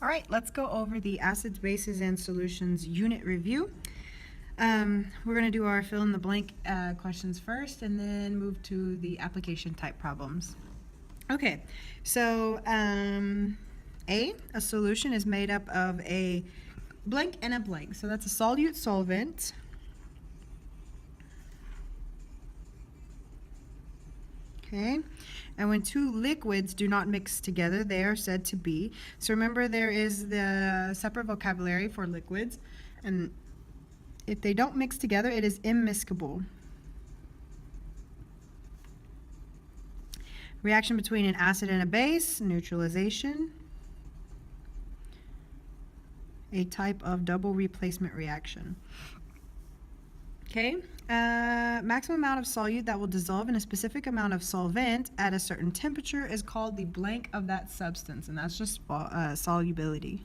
All right, let's go over the acids, bases, and solutions unit review. We're going to do our fill in the blank questions first and then move to the application type problems. Okay, so a solution is made up of a blank and a blank. So that's a solute solvent. Okay, and when two liquids do not mix together, they are said to be. So remember, there is the separate vocabulary for liquids, and if they don't mix together, it is immiscible. Reaction between an acid and a base, neutralization. A type of double replacement reaction. Okay, maximum amount of solute that will dissolve in a specific amount of solvent at a certain temperature is called the blank of that substance, and that's just solubility.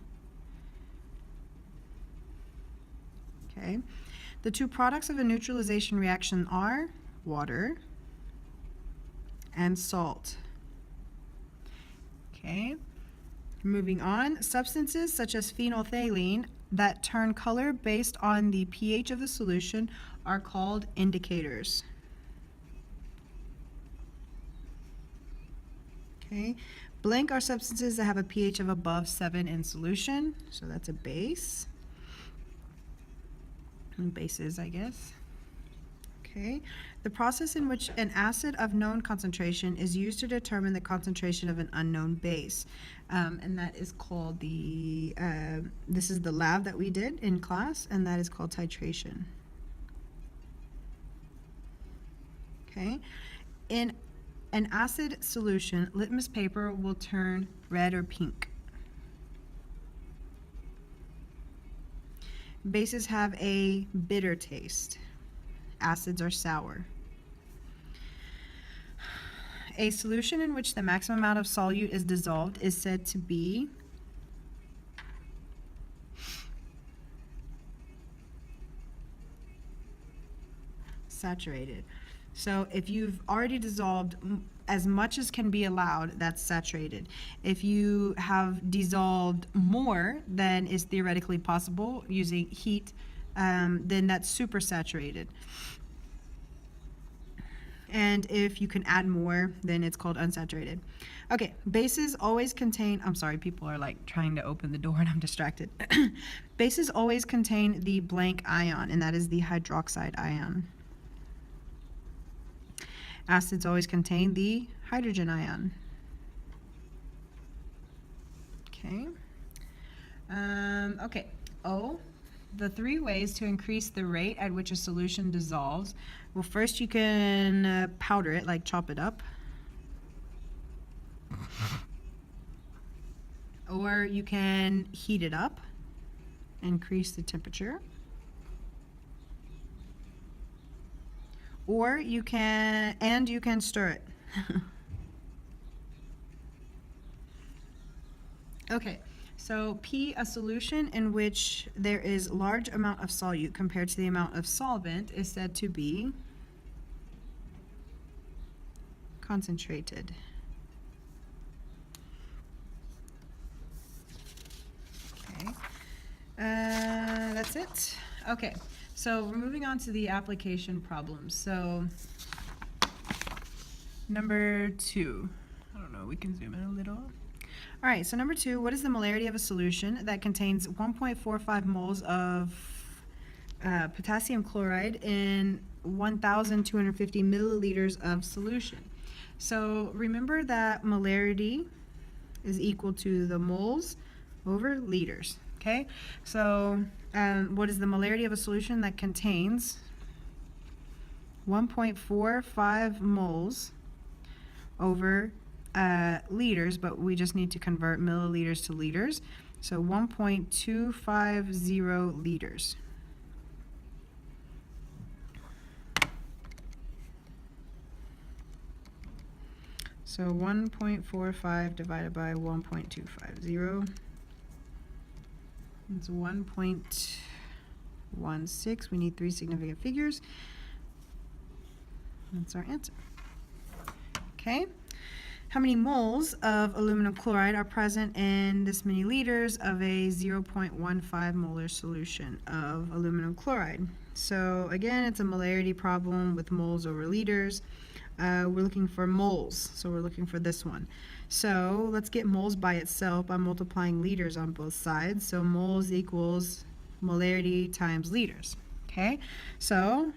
Okay, the two products of a neutralization reaction are water and salt. Okay, moving on, substances such as phenolphthalein that turn color based on the pH of the solution are called indicators. Okay, blank are substances that have a pH of above 7 in solution, so that's a base. And bases, I guess. Okay, the process in which an acid of known concentration is used to determine the concentration of an unknown base, and that is called the, this is the lab that we did in class, and that is called titration. Okay, in an acid solution, litmus paper will turn red or pink. Bases have a bitter taste. Acids are sour. A solution in which the maximum amount of solute is dissolved is said to be saturated. So if you've already dissolved as much as can be allowed, that's saturated. If you have dissolved more than is theoretically possible using heat, then that's supersaturated. And if you can add more, then it's called unsaturated. Okay, bases always contain, I'm sorry, people are like trying to open the door and I'm distracted. Bases always contain the blank ion, and that is the hydroxide ion. Acids always contain the hydrogen ion. Okay. Okay. O, the three ways to increase the rate at which a solution dissolves. Well, first you can powder it, like chop it up. Or you can heat it up, increase the temperature. Or you can stir it. Okay, so P, a solution in which there is large amount of solute compared to the amount of solvent, is said to be concentrated. Okay, that's it. Okay. So we're moving on to the application problems. So number 2, I don't know, we can zoom in a little. All right, so number 2, what is the molarity of a solution that contains 1.45 moles of potassium chloride in 1,250 milliliters of solution? So remember that molarity is equal to the moles over liters. Okay, so what is the molarity of a solution that contains 1.45 moles over liters, but we just need to convert milliliters to liters, so 1.250 liters. So 1.45 divided by 1.250. It's 1.16. We need 3 significant figures. That's our answer. Okay. How many moles of aluminum chloride are present in this many liters of a 0.15 molar solution of aluminum chloride? So again, it's a molarity problem with moles over liters. We're looking for moles, so we're looking for this one. So let's get moles by itself by multiplying liters on both sides. So moles equals molarity times liters. Okay, so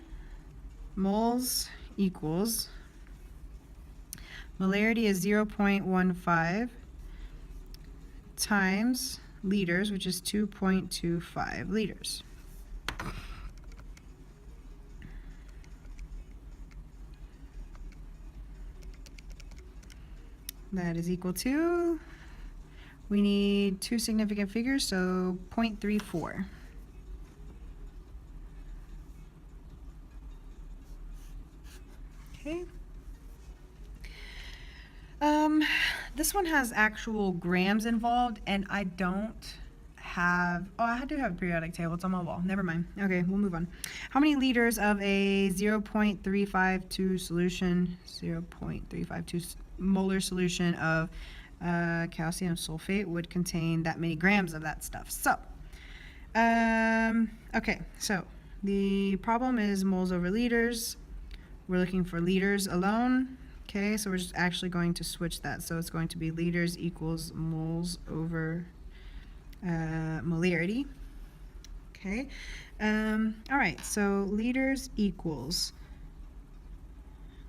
moles equals, molarity is 0.15 times liters, which is 2.25 liters. That is equal to, we need two significant figures, so 0.34. Okay. This one has actual grams involved, and I don't have, oh, I do have a periodic table. It's on my wall. Never mind. Okay, we'll move on. How many liters of a 0.352 solution, 0.352 molar solution of calcium sulfate would contain that many grams of that stuff? So, okay, so the problem is moles over liters. We're looking for liters alone. Okay, so we're just actually going to switch that. So it's going to be liters equals moles over molarity. Okay, all right, so liters equals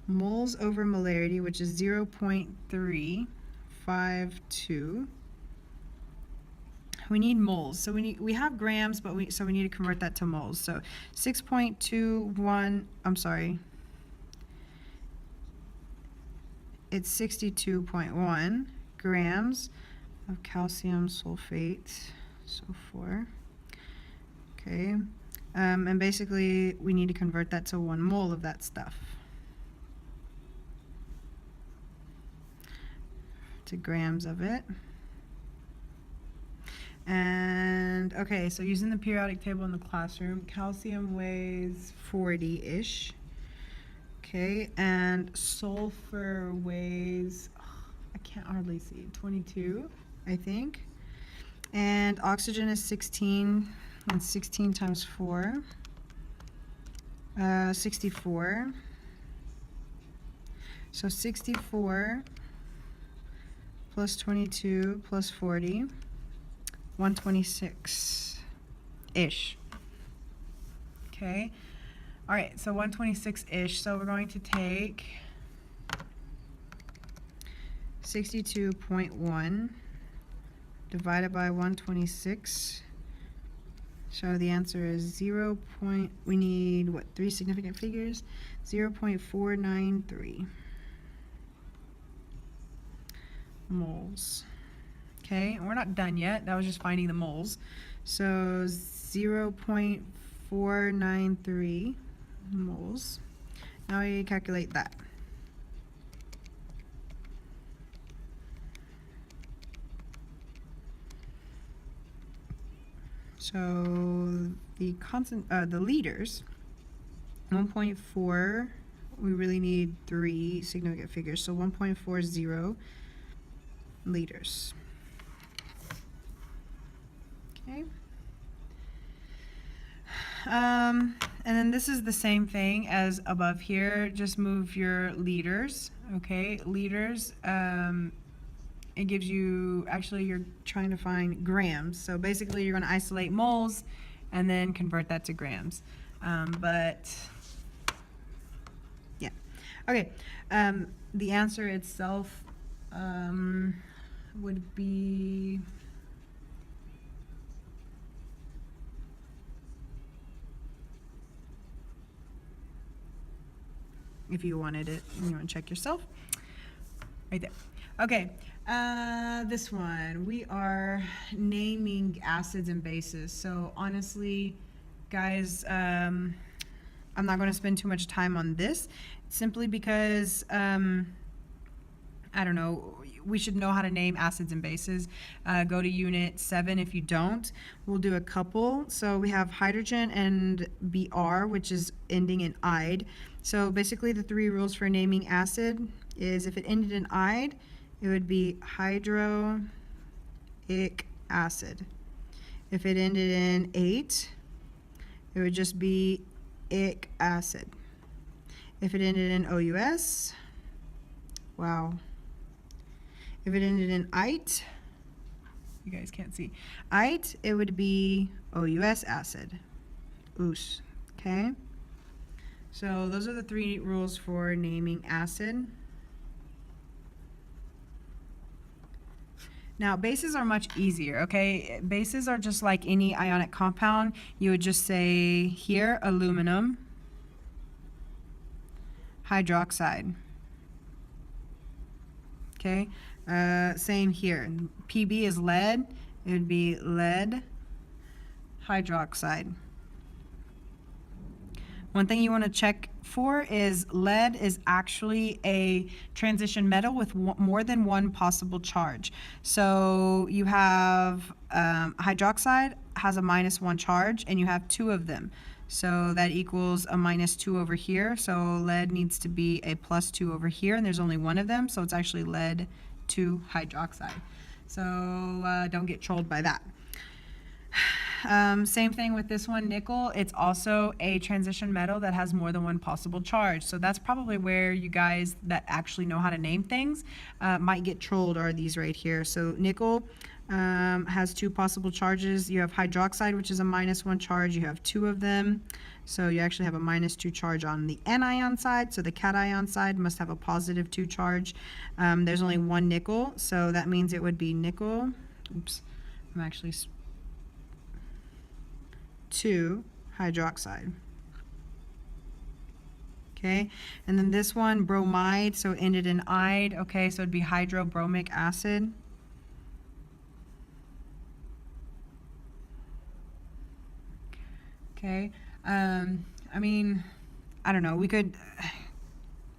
moles over molarity, which is 0.352. We need moles, so we have grams, but we need to convert that to moles. So 6.21, I'm sorry, it's 62.1 grams of calcium sulfate, so 4. Okay, and basically we need to convert that to 1 mole of that stuff, to grams of it. And okay, so using the periodic table in the classroom, calcium weighs 40-ish. Okay, and sulfur weighs, I can't hardly see, 22, I think. And oxygen is 16, and 16 times 4, 64. So 64 plus 22 plus 40, 126-ish. Okay. All right, so 126-ish. So we're going to take 62.1 divided by 126. So the answer is 0. We need, what, 3 significant figures? 0.493 moles. Okay, and we're not done yet. That was just finding the moles. So 0.493 moles. Now you calculate that. So the liters, 1.4, we really need 3 significant figures, so 1.40 liters. Okay. And then this is the same thing as above here, just move your liters, okay? Liters, it gives you, actually you're trying to find grams, so basically you're going to isolate moles and then convert that to grams. But yeah, okay, the answer itself would be, if you wanted it, you want to check yourself, right there. Okay, this one, we are naming acids and bases. So honestly, guys, I'm not going to spend too much time on this, simply because, I don't know, we should know how to name acids and bases. Go to Unit 7 if you don't. We'll do a couple. So we have hydrogen and Br, which is ending in "ide." So basically the 3 rules for naming acid is if it ended in "ide," it would be hydroic acid. If it ended in 8, it would just be ic acid. If it ended in OUS, wow. If it ended in ite, you guys can't see, ite, it would be OUS acid, OUS, okay? So those are the 3 rules for naming acid. Now, bases are much easier, okay? Bases are just like any ionic compound. You would just say here, aluminum hydroxide, okay? Same here. PB is lead. It would be lead hydroxide. One thing you want to check for is lead is actually a transition metal with more than one possible charge. So you have hydroxide has a -1 charge, and you have 2 of them. So that equals a -2 over here. So lead needs to be a +2 over here, and there's only 1 of them. So it's actually lead 2 hydroxide. So don't get trolled by that. Same thing with this one, nickel. It's also a transition metal that has more than one possible charge. So that's probably where you guys that actually know how to name things might get trolled, are these right here. So nickel has 2 possible charges. You have hydroxide, which is a -1 charge. You have 2 of them. So you actually have a -2 charge on the anion side. So the cation side must have a +2 charge. There's only 1 nickel. So that means it would be nickel. Oops, I'm actually 2 hydroxide. Okay, and then this one, bromide, so it ended in ide. Okay, so it'd be hydrobromic acid. Okay, I mean, I don't know, we could,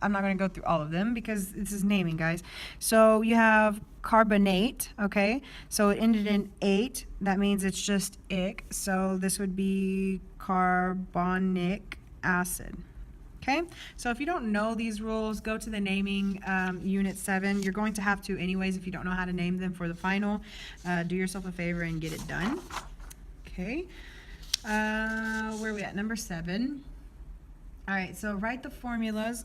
I'm not going to go through all of them because this is naming, guys. So you have carbonate, okay? So it ended in 8. That means it's just ic. So this would be carbonic acid. Okay? So if you don't know these rules, go to the naming unit 7. You're going to have to anyways if you don't know how to name them for the final. Do yourself a favor and get it done. Okay? Where are we at? Number 7. All right, so write the formulas.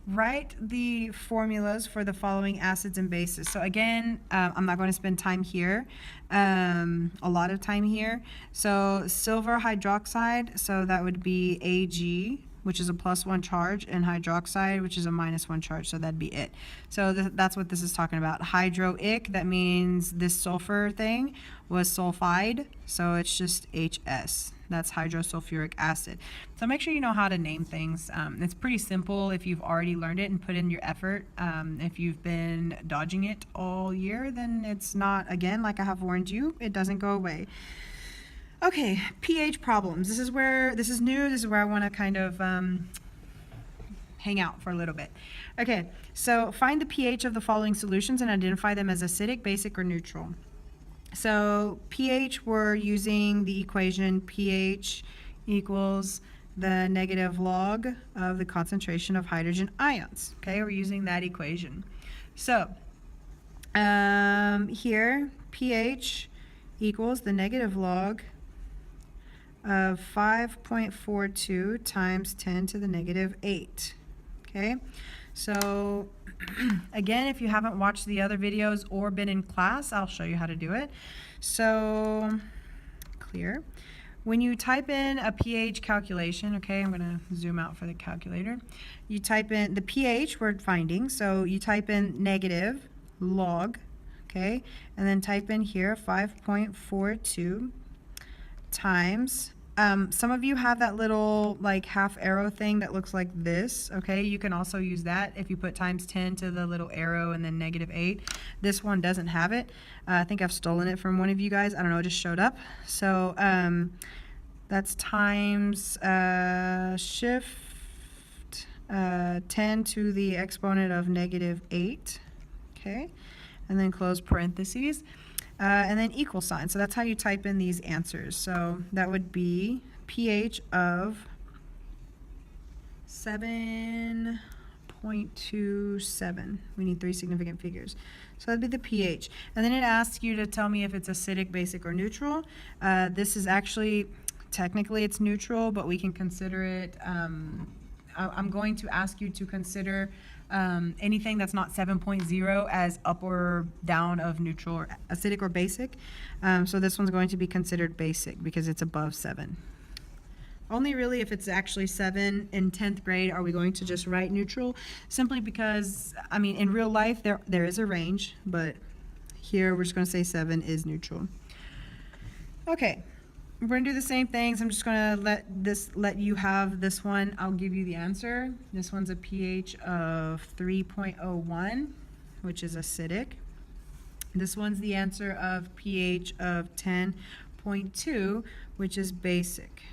Write the formulas for the following acids and bases. So again, I'm not going to spend time here, a lot of time here. So silver hydroxide, so that would be Ag, which is a +1 charge, and hydroxide, which is a -1 charge, so that'd be it. So that's what this is talking about. Hydroic, that means this sulfur thing was sulfide, so it's just HS. That's hydrosulfuric acid. So make sure you know how to name things. It's pretty simple if you've already learned it and put in your effort. If you've been dodging it all year, then it's not, again, like I have warned you, it doesn't go away. Okay, pH problems. This is new. This is where I want to kind of hang out for a little bit. Okay, so find the pH of the following solutions and identify them as acidic, basic, or neutral. So pH, we're using the equation pH equals the negative log of the concentration of hydrogen ions. Okay, we're using that equation. So here, pH equals the negative log of 5.42 times 10 to the -8. Okay, so again, if you haven't watched the other videos or been in class, I'll show you how to do it. So clear. When you type in a pH calculation, okay, I'm going to zoom out for the calculator. You type in the pH we're finding, so you type in negative log, okay, and then type in here 5.42 times. Some of you have that little like half arrow thing that looks like this, okay? You can also use that if you put times 10 to the little arrow and then -8. This one doesn't have it. I think I've stolen it from one of you guys. I don't know, it just showed up. So that's times shift 10 to the exponent of -8, okay? And then close parentheses. And then equal sign. So that's how you type in these answers. So that would be pH of 7.1. 0.27. We need 3 significant figures. So that'd be the pH. And then it asks you to tell me if it's acidic, basic, or neutral. This is actually, technically it's neutral, but we can consider it, I'm going to ask you to consider anything that's not 7.0 as up or down of neutral or acidic or basic. So this one's going to be considered basic because it's above 7. Only really if it's actually 7 in 10th grade are we going to just write neutral, simply because, I mean, in real life there is a range, but here we're just going to say 7 is neutral. Okay, we're going to do the same things. I'm just going to let you have this one. I'll give you the answer. This one's a pH of 3.01, which is acidic. This one's the answer of pH of 10.2, which is basic.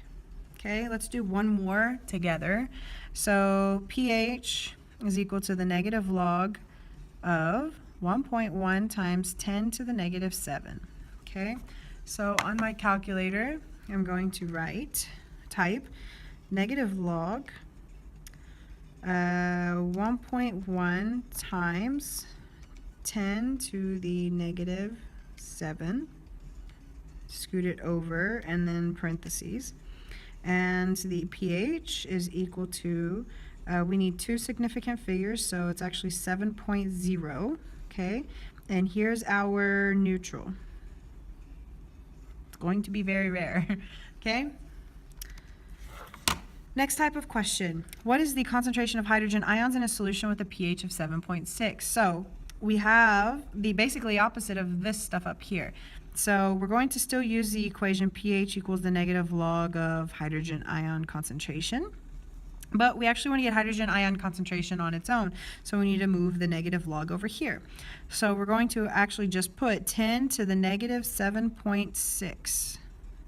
Okay, let's do one more together. So pH is equal to the negative log of 1.1 times 10 to the negative 7. Okay, so on my calculator, I'm going to type negative log 1.1 times 10 to the negative 7, scoot it over, and then parentheses. And the pH is equal to, we need 2 significant figures, so it's actually 7.0, okay? And here's our neutral. It's going to be very rare, okay? Next type of question. What is the concentration of hydrogen ions in a solution with a pH of 7.6? So we have the basically opposite of this stuff up here. So we're going to still use the equation pH equals the negative log of hydrogen ion concentration. But we actually want to get hydrogen ion concentration on its own. So we need to move the negative log over here. So we're going to actually just put 10 to the negative 7.6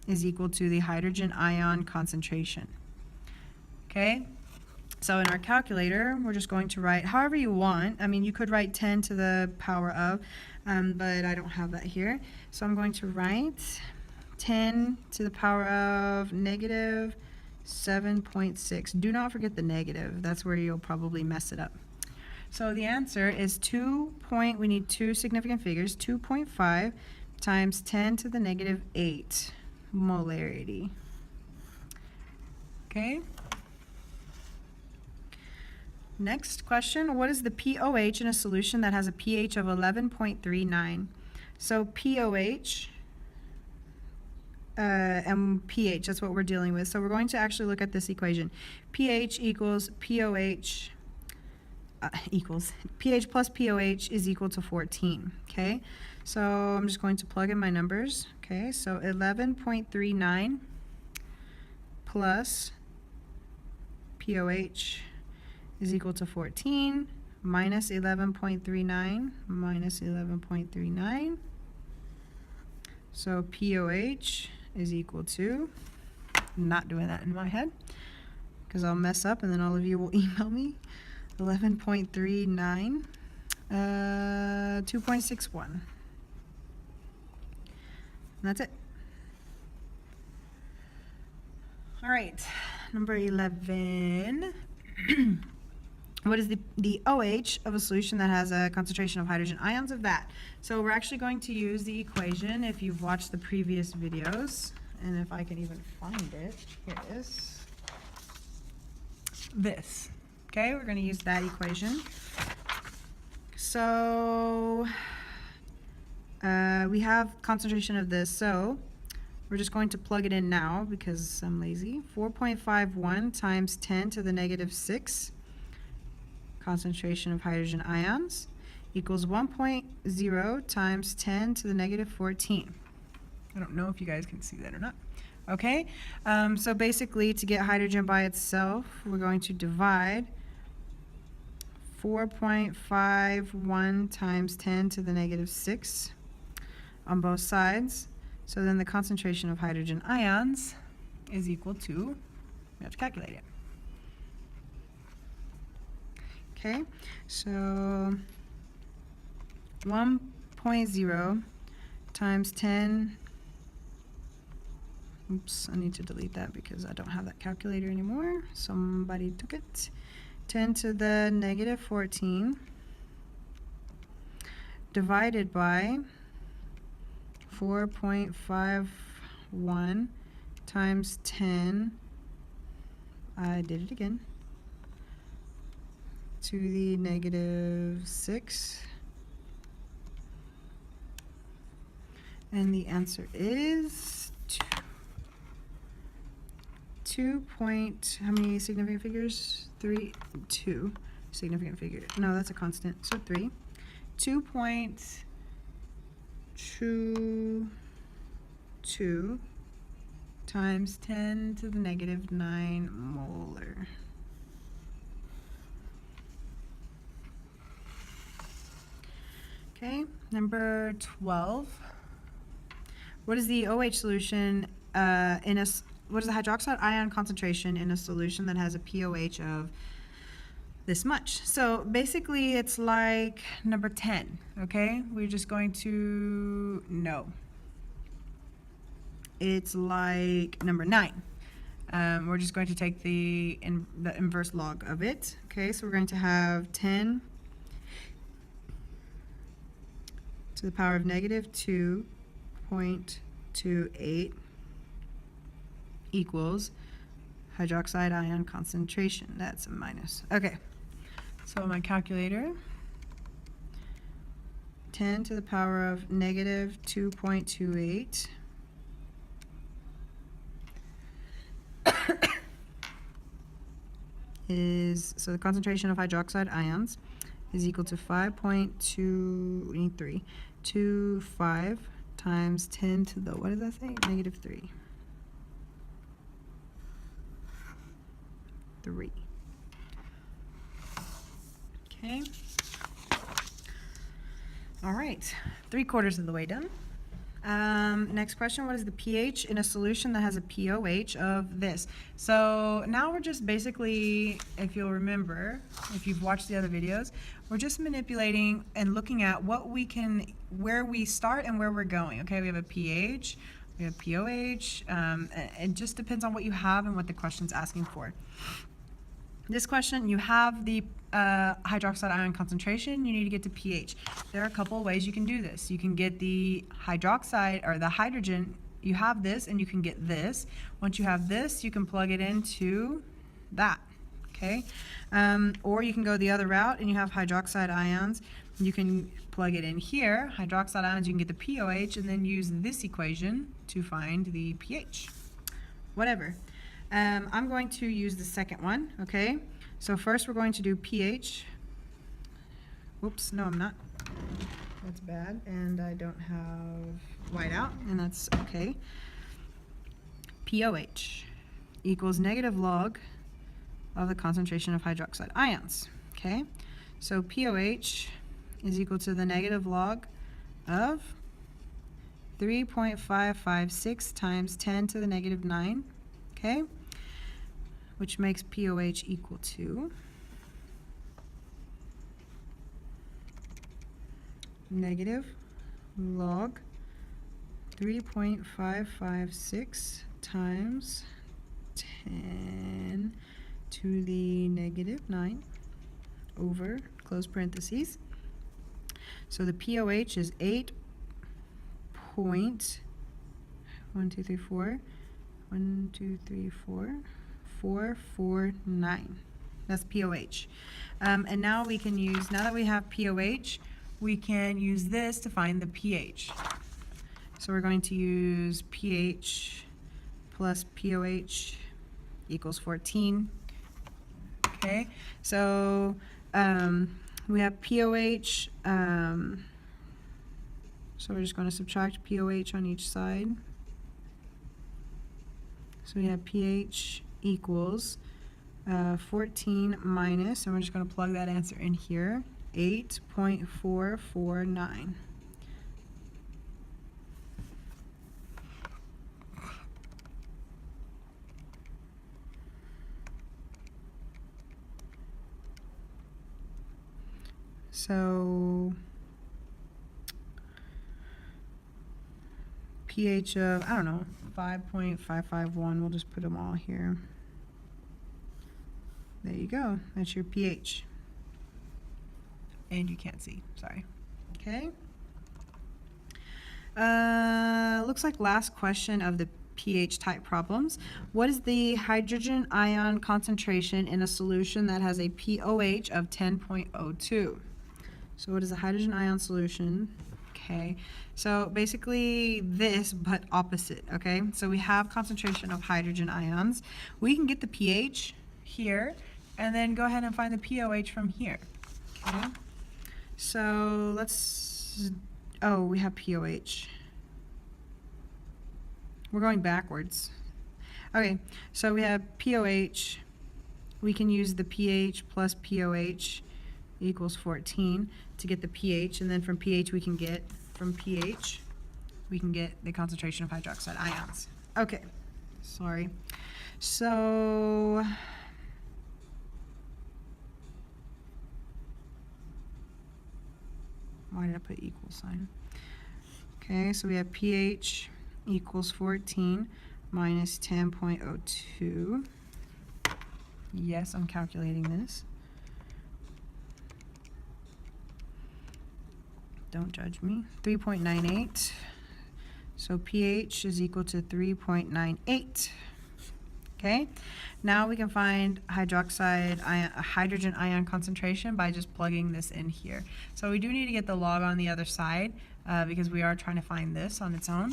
is equal to the hydrogen ion concentration. Okay? So in our calculator, we're just going to write however you want. I mean, you could write 10 to the power of, but I don't have that here. So I'm going to write 10 to the power of negative 7.6. Do not forget the negative. That's where you'll probably mess it up. So the answer is we need 2 significant figures, 2.5 times 10 to the negative 8 molarity. Okay? Next question, what is the pOH in a solution that has a pH of 11.39? So pOH and pH, that's what we're dealing with. So we're going to actually look at this equation. pH equals pOH pH plus pOH is equal to 14, okay? So I'm just going to plug in my numbers, okay? So 11.39 plus pOH is equal to 14 minus 11.39 minus 11.39. So pOH is equal to, I'm not doing that in my head because I'll mess up and then all of you will email me, 11.39, 2.61. And that's it. All right, number 11. What is the OH of a solution that has a concentration of hydrogen ions of that? So we're actually going to use the equation if you've watched the previous videos, and if I can even find it, here it is. This, okay, we're going to use that equation. So we have concentration of this, so we're just going to plug it in now because I'm lazy. 4.51 times 10 to the negative 6 concentration of hydrogen ions equals 1.0 times 10 to the negative 14. I don't know if you guys can see that or not. Okay, so basically to get hydrogen by itself, we're going to divide 4.51 times 10 to the negative 6 on both sides. So then the concentration of hydrogen ions is equal to, we have to calculate it. Okay, so 1.0 times 10, oops, I need to delete that because I don't have that calculator anymore. Somebody took it. 10 to the negative 14 divided by 4.51 times 10, I did it again, to the negative 6. And the answer is 2 point, how many significant figures? 2 significant figures. No, that's a constant, so 3. 2.22 times 10 to the negative 9 molar. Okay, number 12. What is the OH solution what is the hydroxide ion concentration in a solution that has a pOH of this much? So basically it's like number 10, okay? We're just going to, no. It's like number 9. We're just going to take the inverse log of it. Okay, so we're going to have 10 to the power of negative 2.28 equals hydroxide ion concentration. That's a minus. Okay, so my calculator, 10 to the power of negative 2.28 is, so the concentration of hydroxide ions is equal to 5.25 times 10 to the, what does that say? Negative 3. Okay. All right, 3/4 of the way done. Next question, what is the pH in a solution that has a pOH of this? So now we're just basically, if you'll remember, if you've watched the other videos, we're just manipulating and looking at what we can, where we start and where we're going. Okay, we have a pH, we have pOH, it just depends on what you have and what the question's asking for. This question, you have the hydroxide ion concentration, you need to get to pH. There are a couple of ways you can do this. You can get the hydroxide or the hydrogen, you have this and you can get this. Once you have this, you can plug it into that, okay? Or you can go the other route and you have hydroxide ions. You can plug it in here, hydroxide ions, you can get the pOH and then use this equation to find the pH. Whatever. I'm going to use the second one, okay? So first we're going to do pH. Whoops, no I'm not. That's bad, and I don't have whiteout, and that's okay. pOH equals negative log of the concentration of hydroxide ions, okay? So pOH is equal to the negative log of 3.556 times 10 to the negative 9, okay? Which makes pOH equal to negative log 3.556 times 10 to the negative 9 over, close parentheses. So the pOH is 449. That's pOH. And now we can use, now that we have pOH, we can use this to find the pH. So we're going to use pH plus pOH equals 14. Okay, so we have pOH, so we're just going to subtract pOH on each side. So we have pH equals 14 minus, and we're just going to plug that answer in here, 8.449. So pH of, I don't know, 5.551, we'll just put them all here. There you go. That's your pH. And you can't see, sorry. Okay. Looks like last question of the pH type problems. What is the hydrogen ion concentration in a solution that has a pOH of 10.02? So what is a hydrogen ion solution? Okay, so basically this, but opposite, okay? So we have concentration of hydrogen ions. We can get the pH here, and then go ahead and find the pOH from here, okay? So let's, oh, we have pOH. We're going backwards. Okay, so we have pOH. We can use the pH plus pOH equals 14 to get the pH, and then from pH we can get the concentration of hydroxide ions. Okay, sorry. So why did I put equal sign? Okay, so we have pH equals 14 minus 10.02. Yes, I'm calculating this. Don't judge me. 3.98. So pH is equal to 3.98. Okay, now we can find hydrogen ion concentration by just plugging this in here. So we do need to get the log on the other side because we are trying to find this on its own.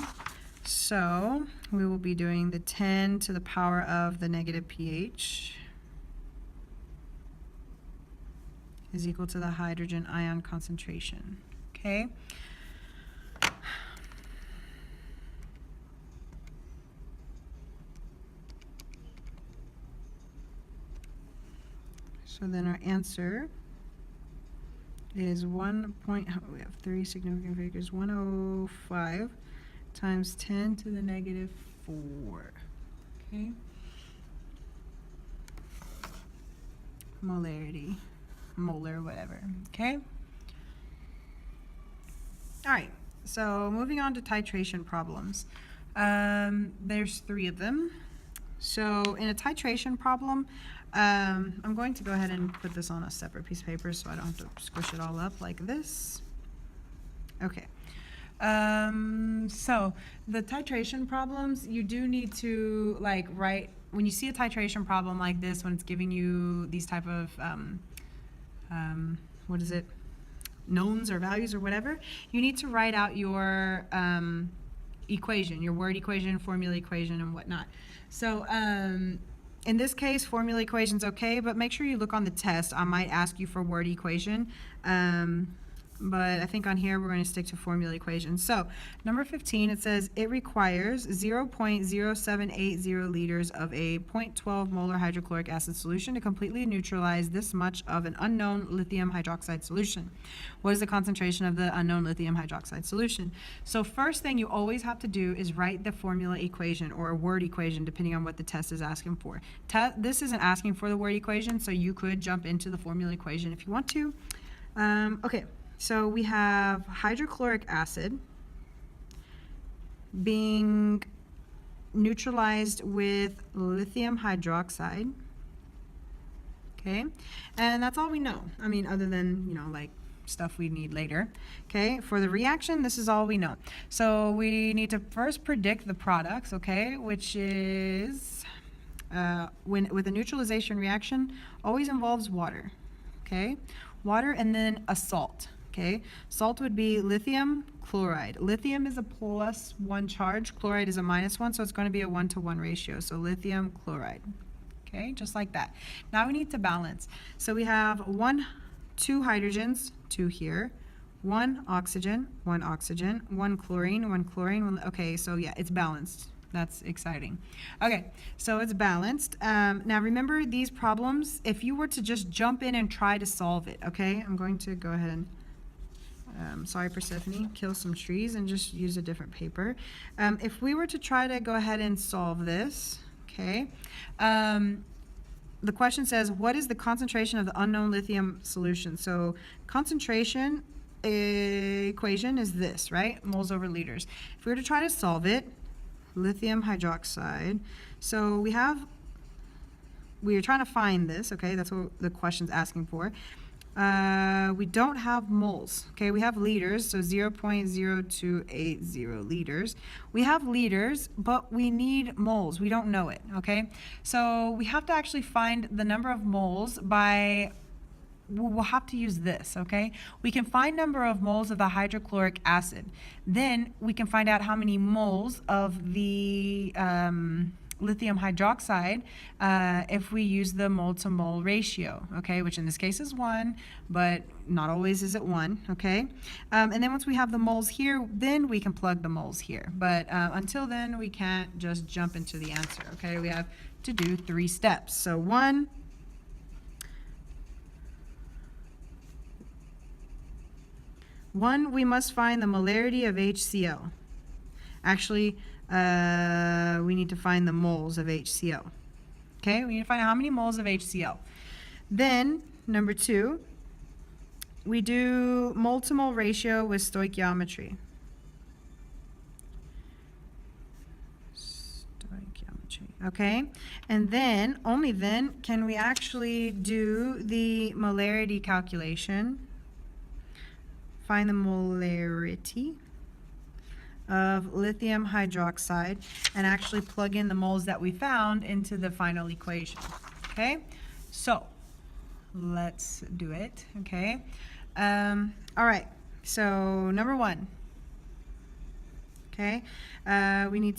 So we will be doing the 10 to the power of the negative pH is equal to the hydrogen ion concentration. Okay. So then our answer is we have 3 significant figures, 105 times 10 to the negative 4. Okay. Molarity, molar, whatever. Okay. All right, so moving on to titration problems. There's 3 of them. So in a titration problem, I'm going to go ahead and put this on a separate piece of paper so I don't have to squish it all up like this. Okay. So the titration problems, you do need to write, when you see a titration problem like this, when it's giving you these type of, what is it? Knowns or values or whatever, you need to write out your equation, your word equation, formula equation, and whatnot. So in this case, formula equation's okay, but make sure you look on the test. I might ask you for word equation. But I think on here we're going to stick to formula equation. So number 15, it says it requires 0.0780 liters of a 0.12 molar hydrochloric acid solution to completely neutralize this much of an unknown lithium hydroxide solution. What is the concentration of the unknown lithium hydroxide solution? So first thing you always have to do is write the formula equation or a word equation depending on what the test is asking for. This isn't asking for the word equation, so you could jump into the formula equation if you want to. Okay. So we have hydrochloric acid being neutralized with lithium hydroxide. Okay, and that's all we know. I mean, other than, stuff we need later. Okay, for the reaction, this is all we know. So we need to first predict the products, okay, which is with a neutralization reaction, always involves water. Okay, water and then a salt. Okay, salt would be lithium chloride. Lithium is a +1 charge, chloride is a -1, so it's going to be a 1-to-1 ratio. So lithium chloride. Okay, just like that. Now we need to balance. So we have 2 hydrogens, 2 here, 1 oxygen, 1 oxygen, 1 chlorine, 1 chlorine. Okay, so yeah, it's balanced. That's exciting. Okay, so it's balanced. Now remember these problems, if you were to just jump in and try to solve it, okay? I'm going to go ahead and sorry, Persephone, kill some trees and just use a different paper. If we were to try to go ahead and solve this, okay, the question says, what is the concentration of the unknown lithium solution? So concentration equation is this, right? Moles over liters. If we were to try to solve it, lithium hydroxide, so we have we are trying to find this, okay? That's what the question's asking for. We don't have moles, okay? We have liters, so 0.0280 liters. We have liters, but we need moles. We don't know it, okay? So we have to actually find the number of moles by, we'll have to use this, okay? We can find number of moles of the hydrochloric acid. Then we can find out how many moles of the lithium hydroxide if we use the mole to mole ratio, okay, which in this case is 1, but not always is it 1, okay? And then once we have the moles here, then we can plug the moles here. But until then, we can't just jump into the answer, okay? We have to do 3 steps. So 1, we must find the molarity of HCl. Actually, we need to find the moles of HCl. Okay, we need to find out how many moles of HCl. Then, number 2, we do mole to mole ratio with stoichiometry. Okay, and then, only then, can we actually do the molarity calculation. Find the molarity of lithium hydroxide and actually plug in the moles that we found into the final equation. Okay, so let's do it. Okay, all right, so number 1, okay, we need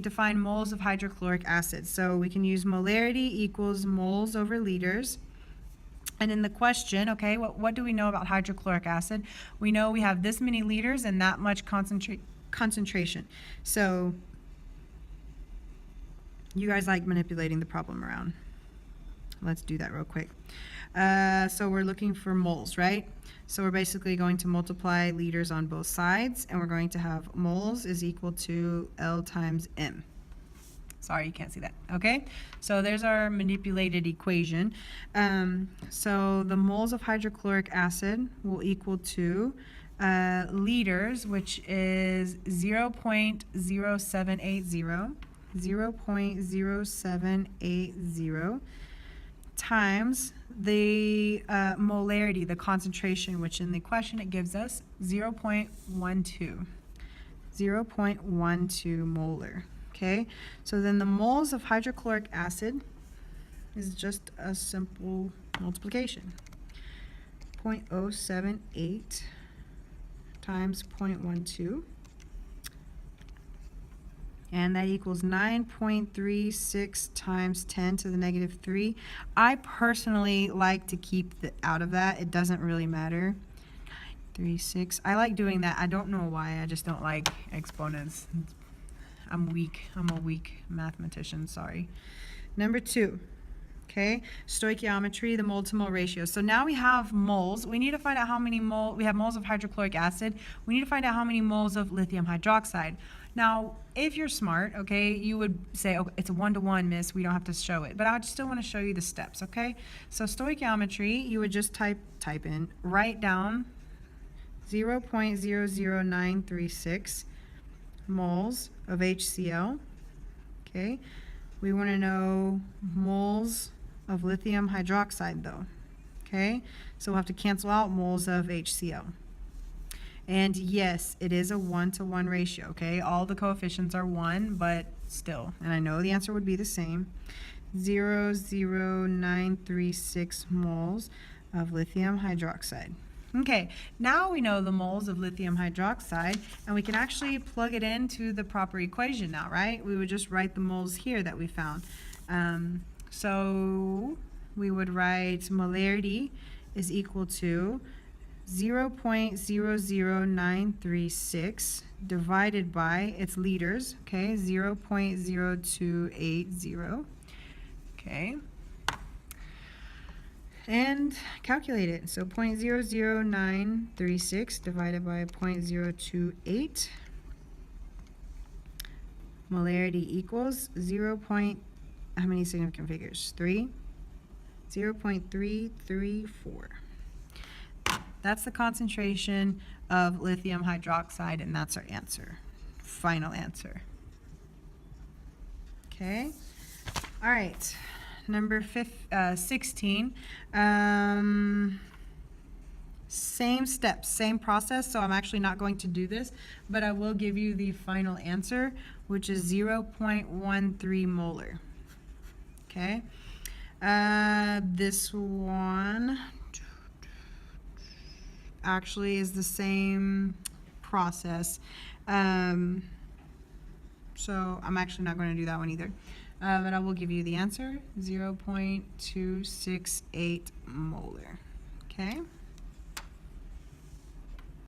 to find moles of hydrochloric acid. So we can use molarity equals moles over liters. And in the question, okay, what do we know about hydrochloric acid? We know we have this many liters and that much concentration. So you guys like manipulating the problem around. Let's do that real quick. So we're looking for moles, right? So we're basically going to multiply liters on both sides, and we're going to have moles is equal to L times M. Sorry, you can't see that. Okay, so there's our manipulated equation. So the moles of hydrochloric acid will equal to liters, which is 0.0780 times the molarity, the concentration, which in the question it gives us 0.12 molar. Okay, so then the moles of hydrochloric acid is just a simple multiplication. 0.078 times 0.12, and that equals 9.36 times 10 to the negative 3. I personally like to keep out of that. It doesn't really matter. 9.36. I like doing that. I don't know why. I just don't like exponents. I'm weak. I'm a weak mathematician, sorry. Number 2, okay, stoichiometry, the mole to mole ratio. So now we have moles. We need to find out how many moles, we have moles of hydrochloric acid. We need to find out how many moles of lithium hydroxide. Now, if you're smart, okay, you would say, oh, it's a 1-to-1, miss, we don't have to show it. But I still want to show you the steps, okay? So stoichiometry, you would just type in, write down 0.00936 moles of HCl. Okay, we want to know moles of lithium hydroxide though. Okay, so we'll have to cancel out moles of HCl. And yes, it is a 1-to-1 ratio. Okay, all the coefficients are 1, but still, and I know the answer would be the same, 0.00936 moles of lithium hydroxide. Okay, now we know the moles of lithium hydroxide, and we can actually plug it into the proper equation now, right? We would just write the moles here that we found. So we would write molarity is equal to 0.00936 divided by its liters, okay, 0.0280. Okay. And calculate it. So 0.00936 divided by 0.028. Molarity equals 0. How many significant figures? 3? 0.334. That's the concentration of lithium hydroxide, and that's our answer. Final answer. Okay. All right. number 16. Same steps, same process, so I'm actually not going to do this, but I will give you the final answer, which is 0.13 molar. Okay. This one actually is the same process. So I'm actually not going to do that one either. But I will give you the answer, 0.268 molar. Okay.